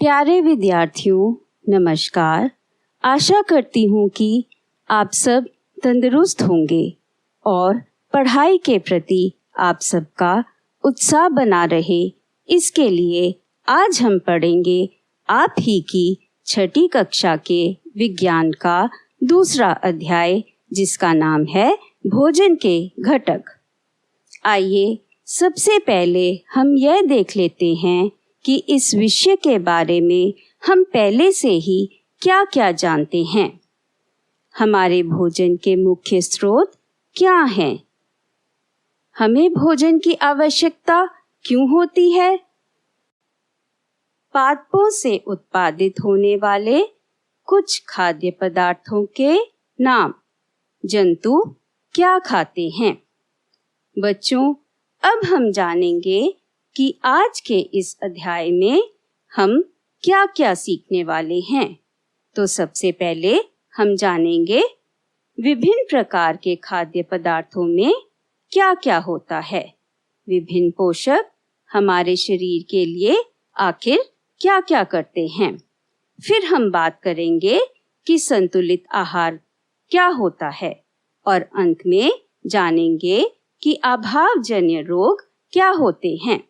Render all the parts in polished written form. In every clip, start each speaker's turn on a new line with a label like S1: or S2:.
S1: प्यारे विद्यार्थियों, नमस्कार। आशा करती हूँ कि आप सब तंदुरुस्त होंगे और पढ़ाई के प्रति आप सबका उत्साह बना रहे, इसके लिए आज हम पढ़ेंगे आप ही की छठी कक्षा के विज्ञान का दूसरा अध्याय, जिसका नाम है भोजन के घटक। आइए सबसे पहले हम यह देख लेते हैं कि इस विषय के बारे में हम पहले से ही क्या क्या जानते हैं। हमारे भोजन के मुख्य स्रोत क्या हैं? हमें भोजन की आवश्यकता क्यों होती है? पादपों से उत्पादित होने वाले कुछ खाद्य पदार्थों के नाम। जंतु क्या खाते हैं? बच्चों, अब हम जानेंगे कि आज के इस अध्याय में हम क्या क्या सीखने वाले हैं। तो सबसे पहले हम जानेंगे विभिन्न प्रकार के खाद्य पदार्थों में क्या क्या होता है। विभिन्न पोषक हमारे शरीर के लिए आखिर क्या क्या करते हैं। फिर हम बात करेंगे कि संतुलित आहार क्या होता है और अंत में जानेंगे कि अभावजन्य रोग क्या होते हैं।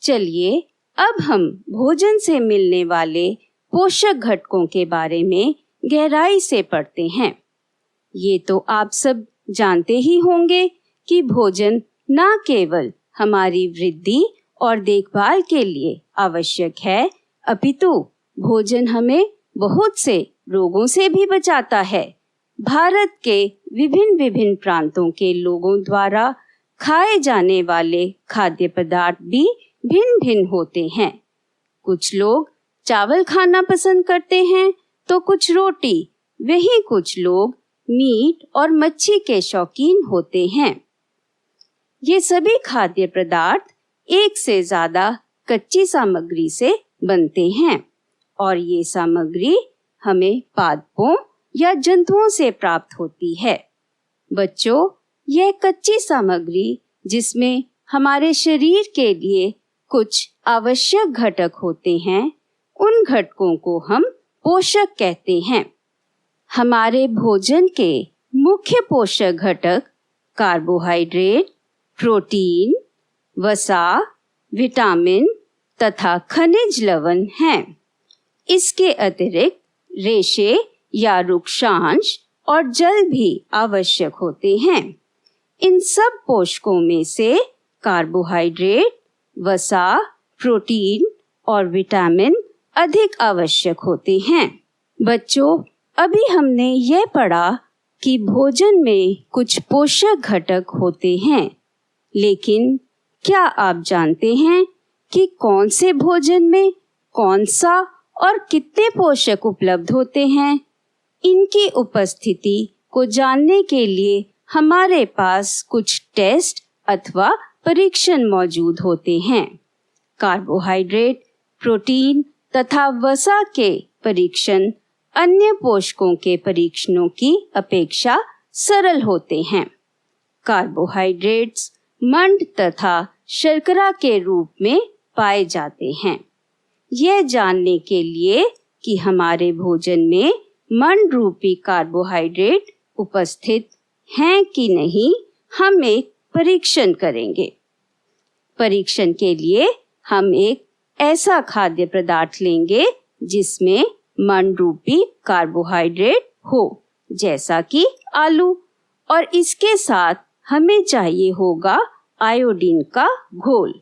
S1: चलिए अब हम भोजन से मिलने वाले पोषक घटकों के बारे में गहराई से पढ़ते हैं। ये तो आप सब जानते ही होंगे कि भोजन न केवल हमारी वृद्धि और देखभाल के लिए आवश्यक है, अपितु भोजन हमें बहुत से रोगों से भी बचाता है। भारत के विभिन्न प्रांतों के लोगों द्वारा खाए जाने वाले खाद्य पदार्थ भी भिन्न भिन्न होते हैं। कुछ लोग चावल खाना पसंद करते हैं तो कुछ रोटी, वहीं कुछ लोग मीट और मच्छी के शौकीन होते हैं। ये सभी खाद्य पदार्थ एक से ज्यादा कच्ची सामग्री से बनते हैं और ये सामग्री हमें पादपों या जंतुओं से प्राप्त होती है। बच्चों, यह कच्ची सामग्री जिसमें हमारे शरीर के लिए कुछ आवश्यक घटक होते हैं, उन घटकों को हम पोषक कहते हैं। हमारे भोजन के मुख्य पोषक घटक कार्बोहाइड्रेट, प्रोटीन, वसा, विटामिन तथा खनिज लवण हैं। इसके अतिरिक्त रेशे या रुक्षांश और जल भी आवश्यक होते हैं। इन सब पोषकों में से कार्बोहाइड्रेट, वसा, प्रोटीन और विटामिन अधिक आवश्यक होते हैं। बच्चों, अभी हमने यह पढ़ा कि भोजन में कुछ पोषक घटक होते हैं, लेकिन क्या आप जानते हैं कि कौन से भोजन में कौन सा और कितने पोषक उपलब्ध होते हैं? इनकी उपस्थिति को जानने के लिए हमारे पास कुछ टेस्ट अथवा परीक्षण मौजूद होते हैं। कार्बोहाइड्रेट, प्रोटीन तथा वसा के परीक्षण अन्य पोषकों के परीक्षणों की अपेक्षा सरल होते हैं। कार्बोहाइड्रेट्स मंड तथा शर्करा के रूप में पाए जाते हैं। यह जानने के लिए कि हमारे भोजन में मंड रूपी कार्बोहाइड्रेट उपस्थित हैं कि नहीं, हम एक परीक्षण करेंगे। परीक्षण के लिए हम एक ऐसा खाद्य पदार्थ लेंगे जिसमें मंड रूपी कार्बोहाइड्रेट हो, जैसा कि आलू, और इसके साथ हमें चाहिए होगा आयोडीन का घोल।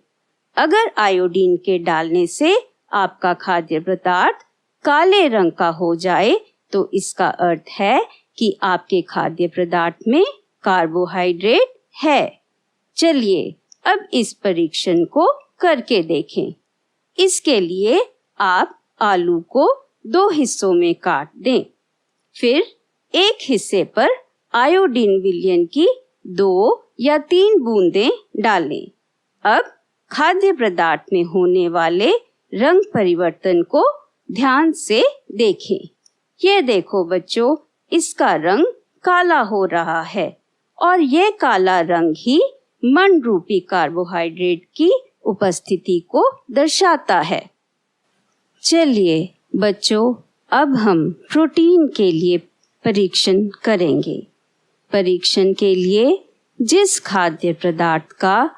S1: अगर आयोडीन के डालने से आपका खाद्य पदार्थ काले रंग का हो जाए तो इसका अर्थ है कि आपके खाद्य पदार्थ में कार्बोहाइड्रेट है। चलिए अब इस परीक्षण को करके देखें। इसके लिए आप आलू को 2 हिस्सों में काट दें। फिर एक हिस्से पर आयोडीन विलयन की 2 या 3 बूंदें डालें। अब खाद्य पदार्थ में होने वाले रंग परिवर्तन को ध्यान से देखें। ये देखो बच्चों, इसका रंग काला हो रहा है और यह काला रंग ही मंड रूपी कार्बोहाइड्रेट की उपस्थिति को दर्शाता है। चलिए बच्चों, अब हम प्रोटीन के लिए परीक्षण करेंगे। परीक्षण के लिए जिस खाद्य पदार्थ का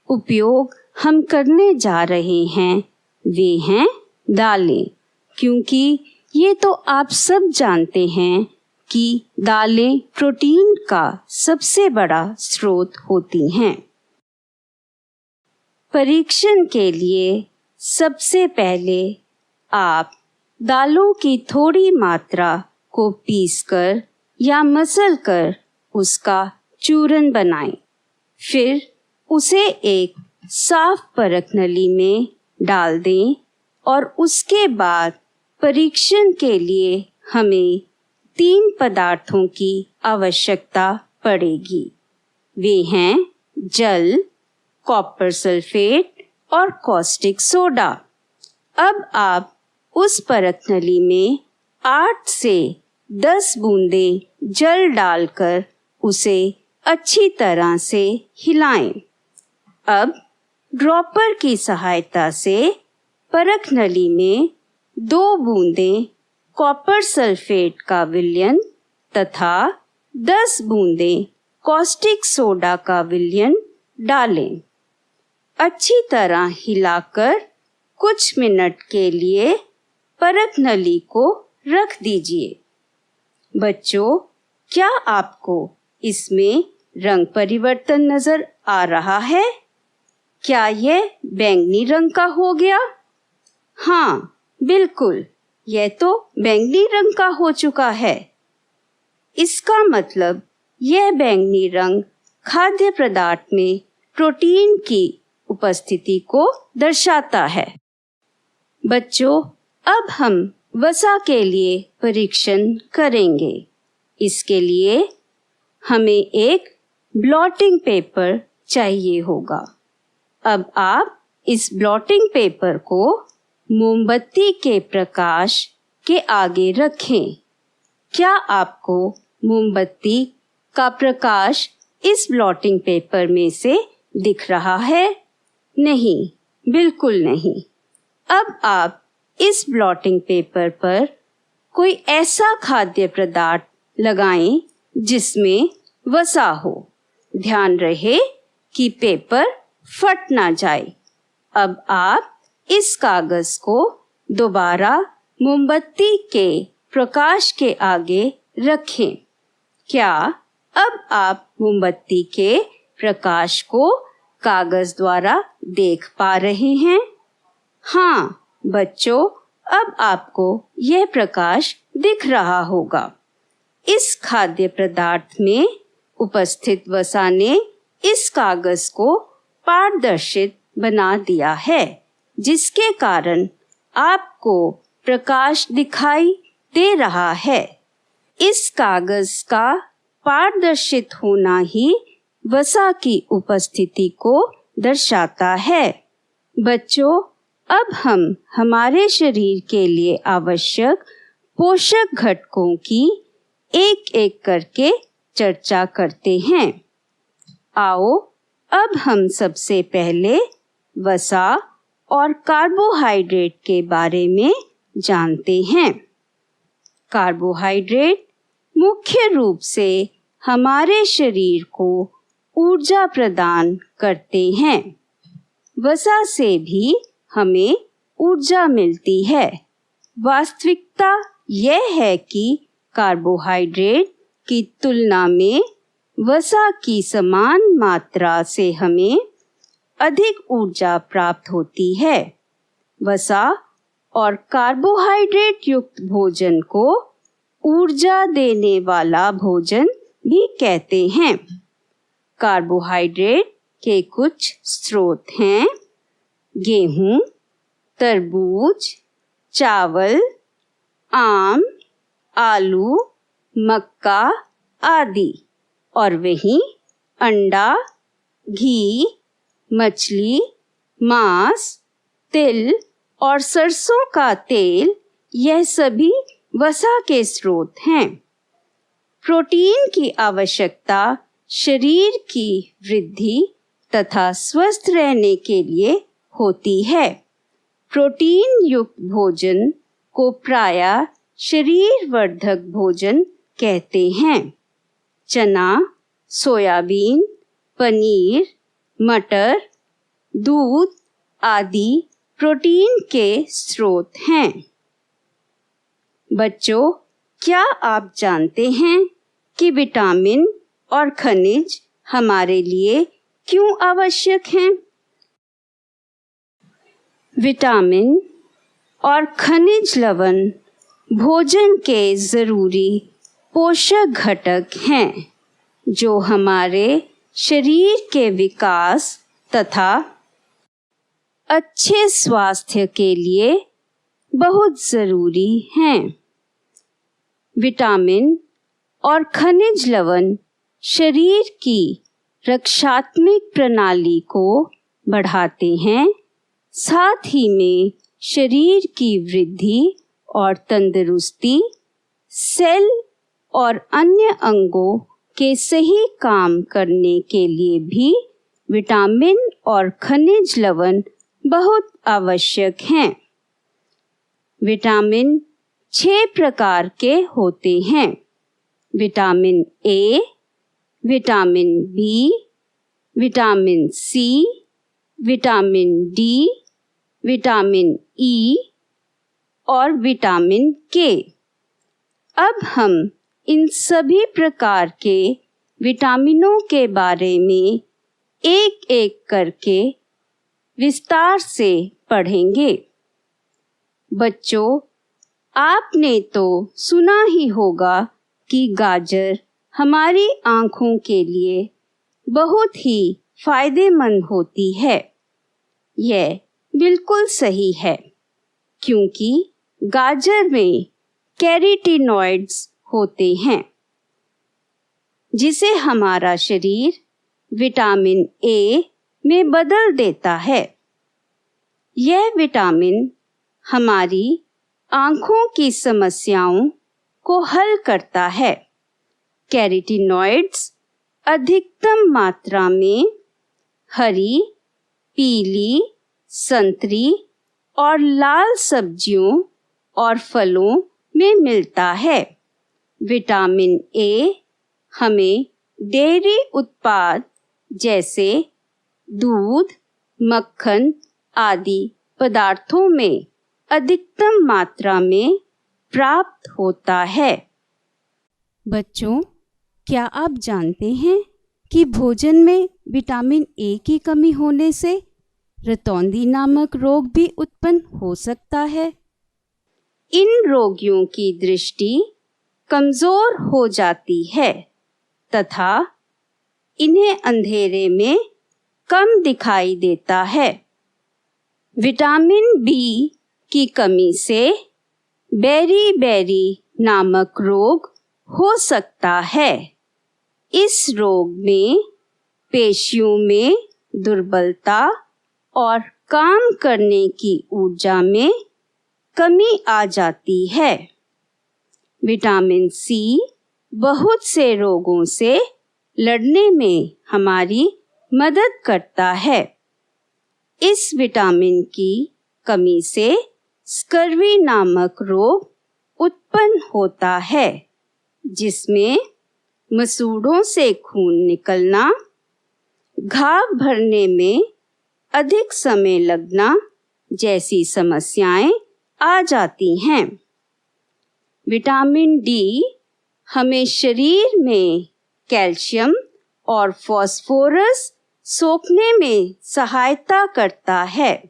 S1: उपयोग हम करने जा रहे हैं वे हैं दालें, क्योंकि ये तो आप सब जानते हैं कि दालें प्रोटीन का सबसे बड़ा स्रोत होती हैं। परीक्षण के लिए सबसे पहले आप दालों की थोड़ी मात्रा को पीसकर या मसलकर उसका चूरन बनाएं। फिर उसे एक साफ परख नली में डाल दें और उसके बाद परीक्षण के लिए हमें 3 पदार्थों की आवश्यकता पड़ेगी। वे हैं जल, कॉपर सल्फेट और कॉस्टिक सोडा। अब आप उस परख नली में 8 से 10 बूंदें जल डालकर उसे अच्छी तरह से हिलाएं। अब ड्रॉपर की सहायता से परख नली में 2 बूंदें कॉपर सल्फेट का विलयन तथा 10 बूंदें कॉस्टिक सोडा का विलयन डालें। अच्छी तरह हिलाकर कुछ मिनट के लिए परख नली को रख दीजिए। बच्चों, क्या आपको इसमें रंग परिवर्तन नजर आ रहा है? क्या यह बैंगनी रंग का हो गया? हाँ, बिल्कुल, यह तो बैंगनी रंग का हो चुका है। इसका मतलब यह बैंगनी रंग खाद्य पदार्थ में प्रोटीन की उपस्थिति को दर्शाता है। बच्चों, अब हम वसा के लिए परीक्षण करेंगे। इसके लिए हमें एक ब्लॉटिंग पेपर चाहिए होगा। अब आप इस ब्लॉटिंग पेपर को मोमबत्ती के प्रकाश के आगे रखें। क्या आपको मोमबत्ती का प्रकाश इस ब्लॉटिंग पेपर में से दिख रहा है? नहीं, बिल्कुल नहीं। अब आप इस ब्लॉटिंग पेपर पर कोई ऐसा खाद्य पदार्थ लगाएं जिसमें वसा हो। ध्यान रहे कि पेपर फट ना जाए। अब आप इस कागज को दोबारा मोमबत्ती के प्रकाश के आगे रखें। क्या अब आप मोमबत्ती के प्रकाश को कागज द्वारा देख पा रहे हैं? हाँ बच्चों, अब आपको यह प्रकाश दिख रहा होगा। इस खाद्य पदार्थ में उपस्थित वसा ने इस कागज को पारदर्शित बना दिया है, जिसके कारण आपको प्रकाश दिखाई दे रहा है। इस कागज का पारदर्शित होना ही वसा की उपस्थिति को दर्शाता है। बच्चों, अब हम हमारे शरीर के लिए आवश्यक पोषक घटकों की एक एक करके चर्चा करते हैं। आओ अब हम सबसे पहले वसा और कार्बोहाइड्रेट के बारे में जानते हैं। कार्बोहाइड्रेट मुख्य रूप से हमारे शरीर को ऊर्जा प्रदान करते हैं। वसा से भी हमें ऊर्जा मिलती है। वास्तविकता यह है कि कार्बोहाइड्रेट की तुलना में वसा की समान मात्रा से हमें अधिक ऊर्जा प्राप्त होती है। वसा और कार्बोहाइड्रेट युक्त भोजन को ऊर्जा देने वाला भोजन भी कहते हैं। कार्बोहाइड्रेट के कुछ स्रोत हैं: गेहूं, तरबूज, चावल, आम, आलू, मक्का आदि, और वहीं अंडा, घी, मछली, मांस, तिल और सरसों का तेल, यह सभी वसा के स्रोत हैं। प्रोटीन की आवश्यकता शरीर की वृद्धि तथा स्वस्थ रहने के लिए होती है। प्रोटीन युक्त भोजन को प्रायः शरीर वर्धक भोजन कहते हैं। चना, सोयाबीन, पनीर, मटर, दूध आदि प्रोटीन के स्रोत हैं। बच्चों, क्या आप जानते हैं कि विटामिन और खनिज हमारे लिए क्यों आवश्यक हैं? विटामिन और खनिज लवण भोजन के ज़रूरी पोषक घटक हैं जो हमारे शरीर के विकास तथा अच्छे स्वास्थ्य के लिए बहुत ज़रूरी हैं। विटामिन और खनिज लवण शरीर की रक्षात्मक प्रणाली को बढ़ाते हैं, साथ ही में शरीर की वृद्धि और तंदुरुस्ती, सेल और अन्य अंगों के सही काम करने के लिए भी विटामिन और खनिज लवण बहुत आवश्यक हैं। विटामिन 6 प्रकार के होते हैं। Vitamin A, vitamin B, vitamin C, vitamin D, vitamin E और विटामिन के। अब हम इन सभी प्रकार के विटामिनों के बारे में एक एक करके विस्तार से पढ़ेंगे। बच्चों, आपने तो सुना ही होगा कि गाजर हमारी आँखों के लिए बहुत ही फायदेमंद होती है। यह बिल्कुल सही है, क्योंकि गाजर में कैरोटीनॉइड्स होते हैं, जिसे हमारा शरीर विटामिन ए में बदल देता है। यह विटामिन हमारी आँखों की समस्याओं को हल करता है। कैरोटीनॉइड्स अधिकतम मात्रा में हरी, पीली, संतरी और लाल सब्जियों और फलों में मिलता है। विटामिन ए हमें डेयरी उत्पाद जैसे दूध, मक्खन आदि पदार्थों में अधिकतम मात्रा में प्राप्त होता है। बच्चों, क्या आप जानते हैं कि भोजन में विटामिन ए की कमी होने से रतौंधी नामक रोग भी उत्पन्न हो सकता है। इन रोगियों की दृष्टि कमजोर हो जाती है तथा इन्हें अंधेरे में कम दिखाई देता है। विटामिन बी की कमी से बेरी-बेरी नामक रोग हो सकता है। इस रोग में पेशियों में दुर्बलता और काम करने की ऊर्जा में कमी आ जाती है। विटामिन सी बहुत से रोगों से लड़ने में हमारी मदद करता है। इस विटामिन की कमी से स्कर्वी नामक रोग उत्पन्न होता है, जिसमें मसूड़ों से खून निकलना, घाव भरने में अधिक समय लगना जैसी समस्याएं आ जाती हैं। विटामिन डी हमें शरीर में कैल्शियम और फास्फोरस सोखने में सहायता करता है,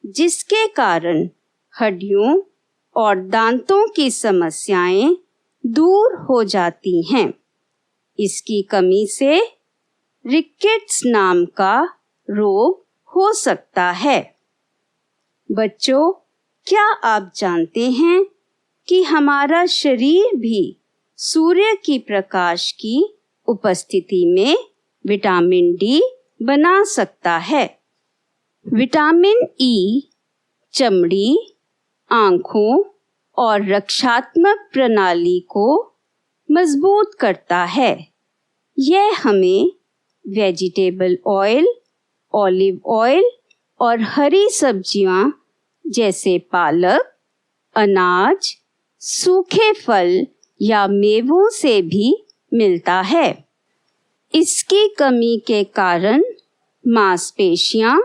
S1: जिसके कारण हड्डियों और दांतों की समस्याएं दूर हो जाती हैं। इसकी कमी से रिकेट्स नाम का रोग हो सकता है। बच्चों, क्या आप जानते हैं कि हमारा शरीर भी सूर्य की प्रकाश की उपस्थिति में विटामिन डी बना सकता है। विटामिन ई चमड़ी, आँखों और रक्षात्मक प्रणाली को मजबूत करता है। यह हमें वेजिटेबल ऑयल, ऑलिव ऑयल और हरी सब्जियां जैसे पालक, अनाज, सूखे फल या मेवों से भी मिलता है। इसकी कमी के कारण मांसपेशियां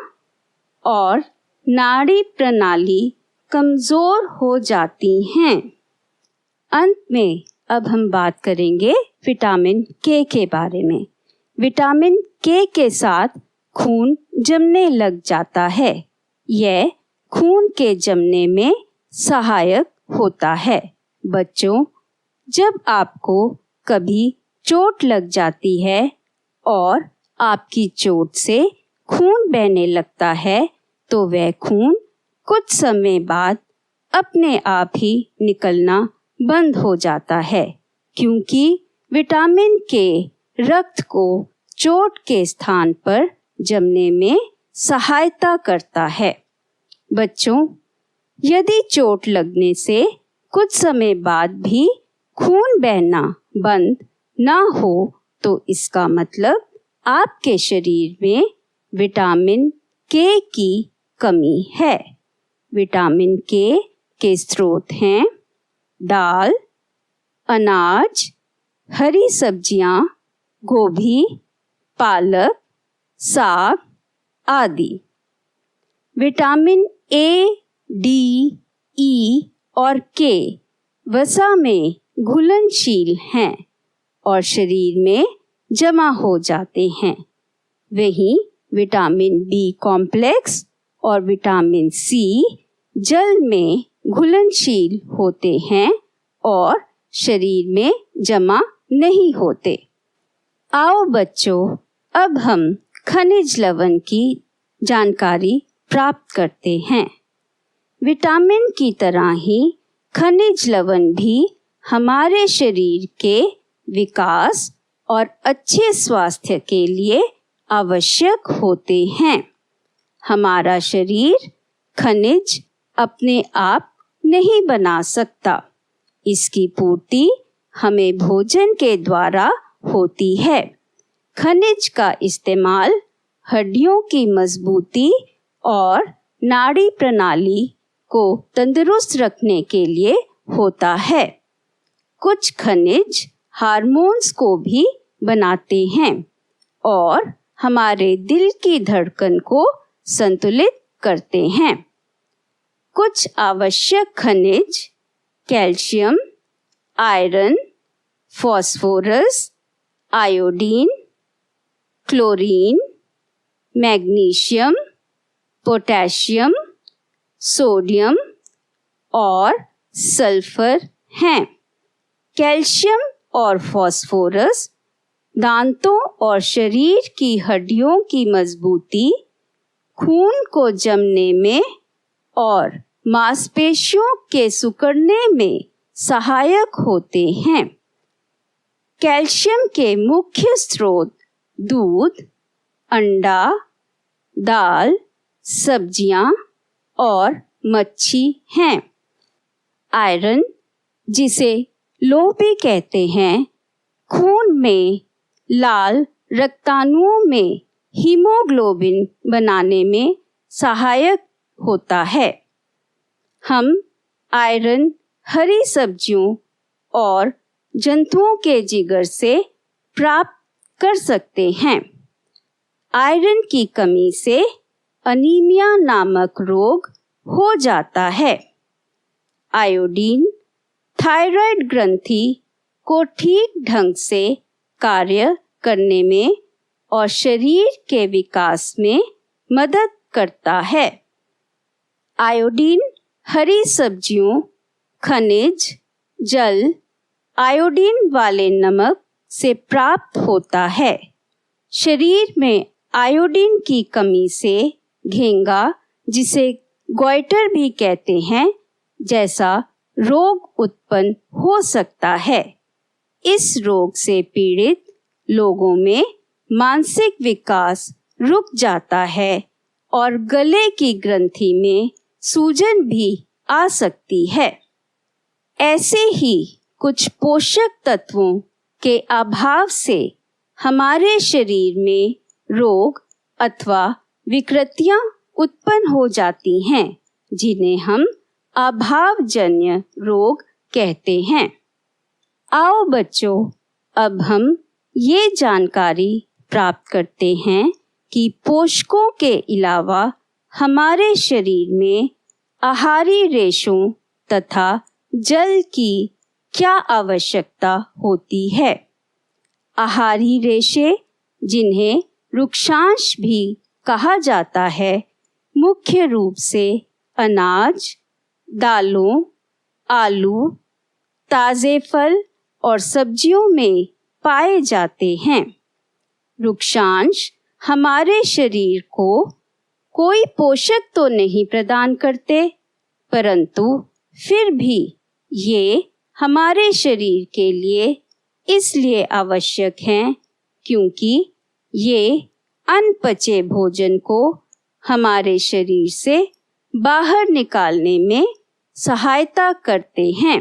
S1: और नाड़ी प्रणाली कमजोर हो जाती हैं। अंत में अब हम बात करेंगे विटामिन के बारे में। विटामिन के साथ खून जमने लग जाता है। यह खून के जमने में सहायक होता है। बच्चों, जब आपको कभी चोट लग जाती है और आपकी चोट से खून बहने लगता है तो वह खून कुछ समय बाद अपने आप ही निकलना बंद हो जाता है, क्योंकि विटामिन के रक्त को चोट के स्थान पर जमने में सहायता करता है। बच्चों, यदि चोट लगने से कुछ समय बाद भी खून बहना बंद ना हो तो इसका मतलब आपके शरीर में विटामिन के की कमी है। विटामिन के स्रोत हैं दाल, अनाज, हरी सब्जियां, गोभी, पालक, साग आदि। विटामिन ए, डी, ई और के वसा में घुलनशील हैं और शरीर में जमा हो जाते हैं। वहीं विटामिन बी कॉम्प्लेक्स और विटामिन सी जल में घुलनशील होते हैं और शरीर में जमा नहीं होते। आओ बच्चों, अब हम खनिज लवण की जानकारी प्राप्त करते हैं। विटामिन की तरह ही खनिज लवण भी हमारे शरीर के विकास और अच्छे स्वास्थ्य के लिए आवश्यक होते हैं। हमारा शरीर खनिज अपने आप नहीं बना सकता। इसकी पूर्ति हमें भोजन के द्वारा होती है। खनिज का इस्तेमाल हड्डियों की मजबूती और नाड़ी प्रणाली को तंदुरुस्त रखने के लिए होता है। कुछ खनिज हार्मोन्स को भी बनाते हैं और हमारे दिल की धड़कन को संतुलित करते हैं। कुछ आवश्यक खनिज calcium, iron, phosphorus, iodine, chlorine, magnesium, potassium, sodium और सल्फर हैं। कैल्शियम और फास्फोरस दांतों और शरीर की हड्डियों की मजबूती, खून को जमने में और मांसपेशियों के सिकुड़ने में सहायक होते हैं। कैल्शियम के मुख्य स्रोत दूध, अंडा, दाल, सब्जियां और मच्छी हैं। आयरन, जिसे लोह भी कहते हैं, खून में लाल रक्ताणुओं में हीमोग्लोबिन बनाने में सहायक होता है। हम आयरन हरी सब्जियों और जंतुओं के जिगर से प्राप्त कर सकते हैं। आयरन की कमी से अनीमिया नामक रोग हो जाता है। आयोडीन थायराइड ग्रंथि को ठीक ढंग से कार्य करने में और शरीर के विकास में मदद करता है। आयोडीन हरी सब्जियों, खनिज, जल, आयोडीन वाले नमक से प्राप्त होता है। शरीर में आयोडीन की कमी से घेंगा, जिसे गॉइटर भी कहते हैं, जैसा रोग उत्पन्न हो सकता है। इस रोग से पीड़ित लोगों में मानसिक विकास रुक जाता है और गले की ग्रंथि में सूजन भी आ सकती है। ऐसे ही कुछ पोषक तत्वों के अभाव से हमारे शरीर में रोग अथवा विकृतियां उत्पन्न हो जाती हैं, जिन्हें हम अभावजन्य रोग कहते हैं। आओ बच्चों, अब हम ये जानकारी प्राप्त करते हैं कि पोषकों के अलावा हमारे शरीर में आहारी रेशों तथा जल की क्या आवश्यकता होती है। आहारी रेशे, जिन्हें रुक्षांश भी कहा जाता है, मुख्य रूप से अनाज, दालों, आलू, ताज़े फल और सब्जियों में पाए जाते हैं। रुक्षांश हमारे शरीर को कोई पोषक तो नहीं प्रदान करते, परंतु फिर भी ये हमारे शरीर के लिए इसलिए आवश्यक हैं क्योंकि ये अनपचे भोजन को हमारे शरीर से बाहर निकालने में सहायता करते हैं।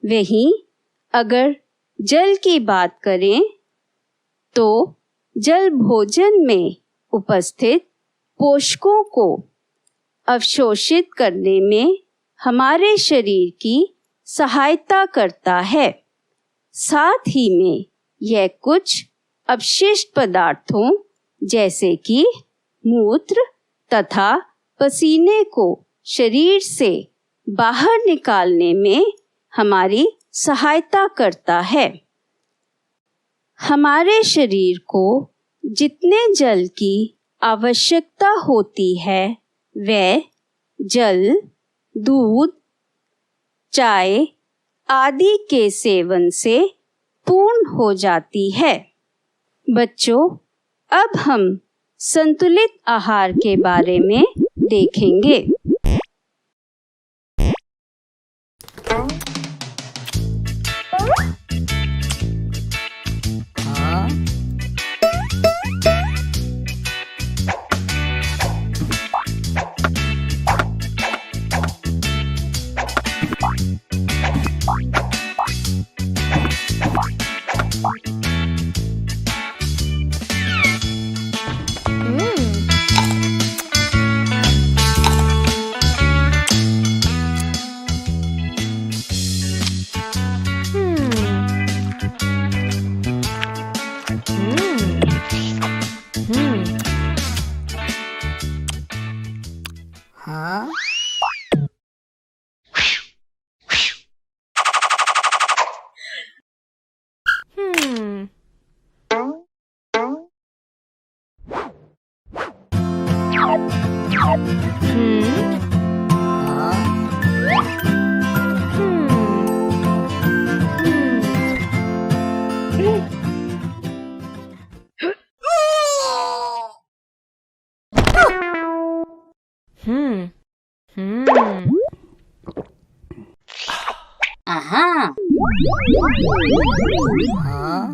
S1: वहीं अगर जल की बात करें तो जल भोजन में उपस्थित पोषकों को अवशोषित करने में हमारे शरीर की सहायता करता है। साथ ही में यह कुछ अपशिष्ट पदार्थों जैसे कि मूत्र तथा पसीने को शरीर से बाहर निकालने में हमारी सहायता करता है। हमारे शरीर को जितने जल की आवश्यकता होती है, वह जल, दूध, चाय आदि के सेवन से पूर्ण हो जाती है। बच्चों, अब हम संतुलित आहार के बारे में देखेंगे।
S2: Aha. Huh?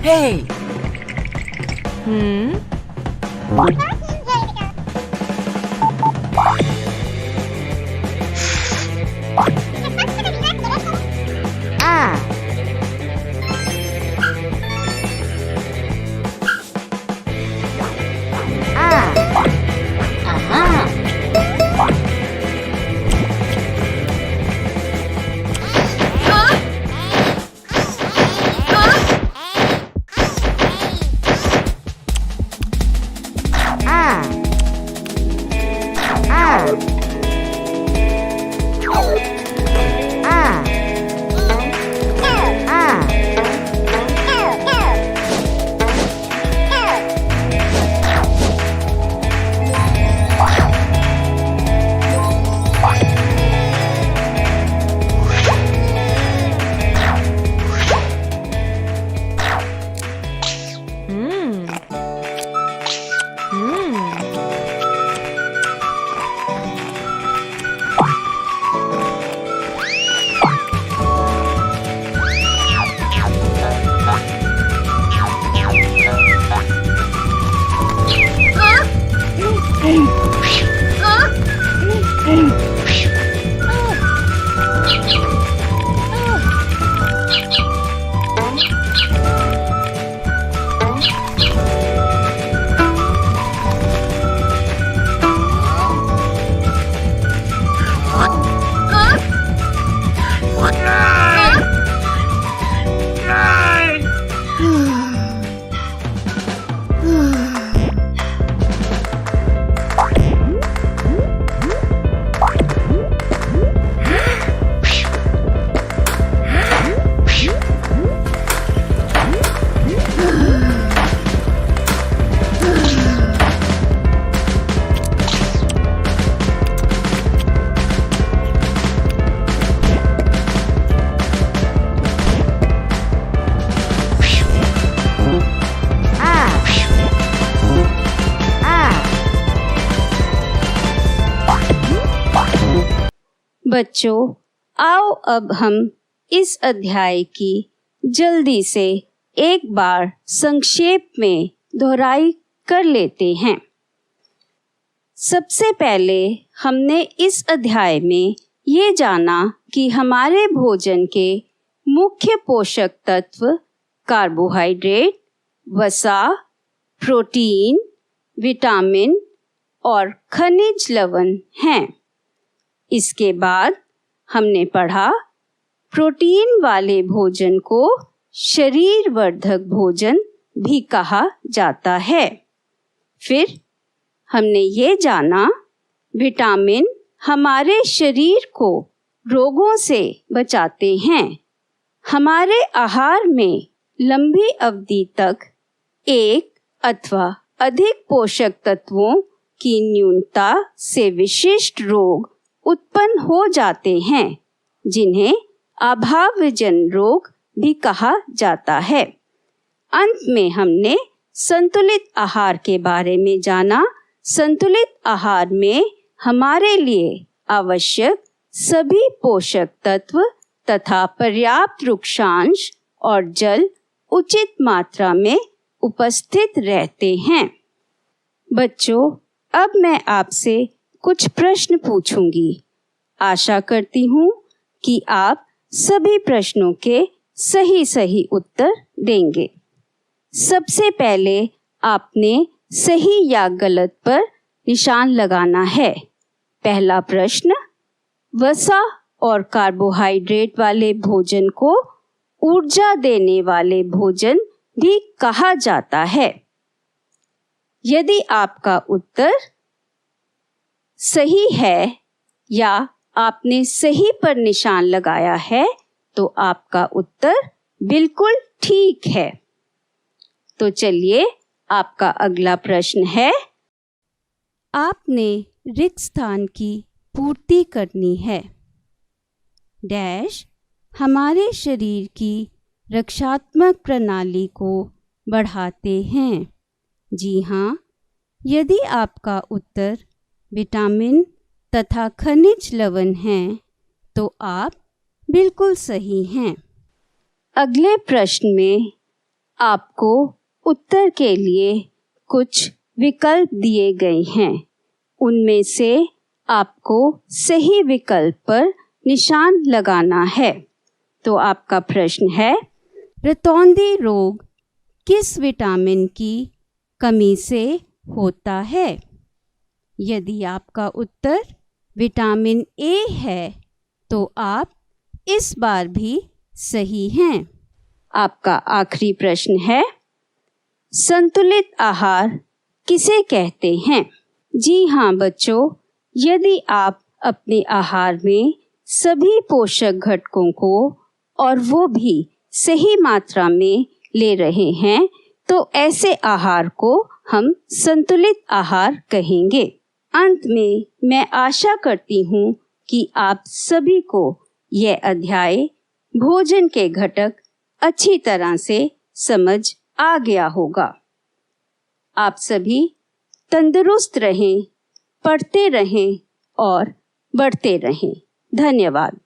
S3: Hey!
S1: बच्चों, आओ अब हम इस अध्याय की जल्दी से एक बार संक्षेप में दोहराई कर लेते हैं। सबसे पहले हमने इस अध्याय में ये जाना कि हमारे भोजन के मुख्य पोषक तत्व कार्बोहाइड्रेट, वसा, प्रोटीन, विटामिन और खनिज लवण हैं। इसके बाद हमने पढ़ा प्रोटीन वाले भोजन को शरीर वर्धक भोजन भी कहा जाता है। फिर हमने ये जाना विटामिन हमारे शरीर को रोगों से बचाते हैं। हमारे आहार में लंबी अवधि तक एक अथवा अधिक पोषक तत्वों की न्यूनता से विशिष्ट रोग उत्पन्न हो जाते हैं, जिन्हें अभावजन्य रोग भी कहा जाता है। अंत में हमने संतुलित आहार के बारे में जाना। संतुलित आहार में हमारे लिए आवश्यक सभी पोषक तत्व तथा पर्याप्त वृक्षांश और जल उचित मात्रा में उपस्थित रहते हैं। बच्चों, अब मैं आपसे कुछ प्रश्न पूछूंगी। आशा करती हूँ कि आप सभी प्रश्नों के सही उत्तर देंगे। सबसे पहले आपने सही या गलत पर निशान लगाना है। पहला प्रश्न, वसा और कार्बोहाइड्रेट वाले भोजन को ऊर्जा देने वाले भोजन भी कहा जाता है। यदि आपका उत्तर सही है या आपने सही पर निशान लगाया है तो आपका उत्तर बिल्कुल ठीक है। तो चलिए, आपका अगला प्रश्न है। आपने रिक्त स्थान की पूर्ति करनी है। डैश हमारे शरीर की रक्षात्मक प्रणाली को बढ़ाते हैं। जी हाँ, यदि आपका उत्तर विटामिन तथा खनिज लवण हैं तो आप बिल्कुल सही हैं। अगले प्रश्न में आपको उत्तर के लिए कुछ विकल्प दिए गए हैं। उनमें से आपको सही विकल्प पर निशान लगाना है। तो आपका प्रश्न है, रतौंधी रोग किस विटामिन की कमी से होता है? यदि आपका उत्तर विटामिन ए है तो आप इस बार भी सही हैं। आपका आखिरी प्रश्न है, संतुलित आहार किसे कहते हैं? जी हाँ बच्चों, यदि आप अपने आहार में सभी पोषक घटकों को और वो भी सही मात्रा में ले रहे हैं तो ऐसे आहार को हम संतुलित आहार कहेंगे। अंत में मैं आशा करती हूँ कि आप सभी को यह अध्याय भोजन के घटक अच्छी तरह से समझ आ गया होगा। आप सभी तंदुरुस्त रहें, पढ़ते रहें और बढ़ते रहें। धन्यवाद।